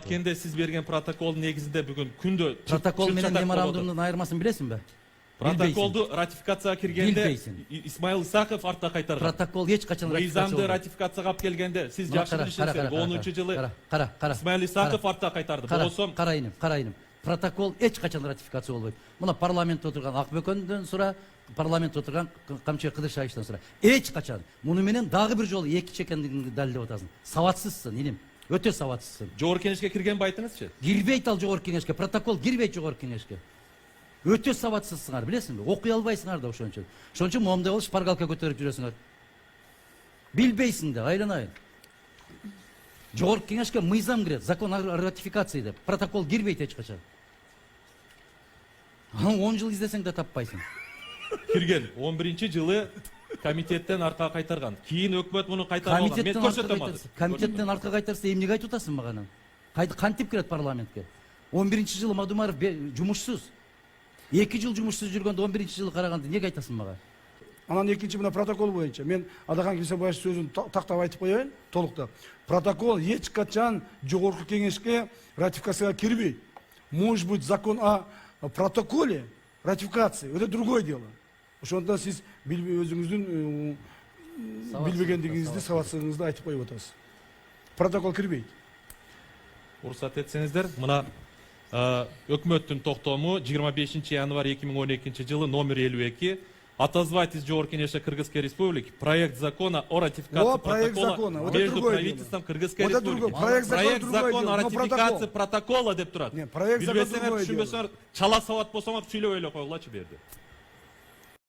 Кенде сиз берген протокол негизинде бүгүн күндө Протокол менен меморандумдун айырмасын билесиңби? Протоколду ратификацияга киргенде Билбейсиң. Исмаил Исаков артта кайтарган. Протокол эч качан Мыйзамды ратификацияга алып келгенде сиз жакшы билесиңиз, 10-жылы Исмаил Исаков артта кайтарды. Болсом, карайын. Протокол эч качан ратификация болбойт. Мына парламентте отурган Акбөкөндөн сура, парламентте отурган Камчыбек Кыдыршаевичтен сура. Эч качан. Муну менен дагы бир жолу эки чекендигиңди далилдеп атасың. Сабатсызсың, иним. Өтө сабатсызсың. Жогорку кеңешке киргенби айтыңызчы? Кирбейт ал жогорку кеңешке, протокол кирбейт жогорку кеңешке. Өтө сабатсызсыңар, билесиңби? Окуй албайсыңар да ошон үчүн. Ошон үчүн момундай болуп шпаргалка көтөрүп жүрөсүңөр. Билбейсиң да, айланайын. Жогорку кеңешке мыйзам кирет, закон о ратификации деп. Протокол кирбейт эч качан. 10 жыл издесең да таппайсың. Кирген 11-жылы комитеттен артка кайтарган. Кийин өкмөт муну кайтарган. Мен көрсөтөм азыр. Комитеттен артка кайтарса эмнеге айтып атасың мага анан? Кантип кирет парламентке? 11-жылы Мадумаров жумушсуз. 2 жыл жумушсуз жүргөндө 11-жылы караганды эмнеге айтасың мага? Анан экинчи мына протокол боюнча мен Адахан Кесебаев сөзүн тактап айтып коеюн, толуктап. Протокол эч качан жогорку кеңешке ратификацияга кирбейт. Может быть, закон о протоколе ратификации, это другое дело. Ошондон сиз өзүңүздүн билбегендигиңизди, сабатсыздыгыңызды айтып коюп атасыз. Протокол кирбейт. Уруксат этсеңиздер, мына өкмөттүн токтому 25 январь 2012 жылы номер 52 отозвать из Жогорку кеңеши Кыргызской Республики проект закона о ратификации протокола между правительством Кыргызской Республики. Проект закона о ратификации протокола деп турат. Проект закона түшүнбөсөңөр, чала сабат болсоңор сүйлөп эле койгулачы берди.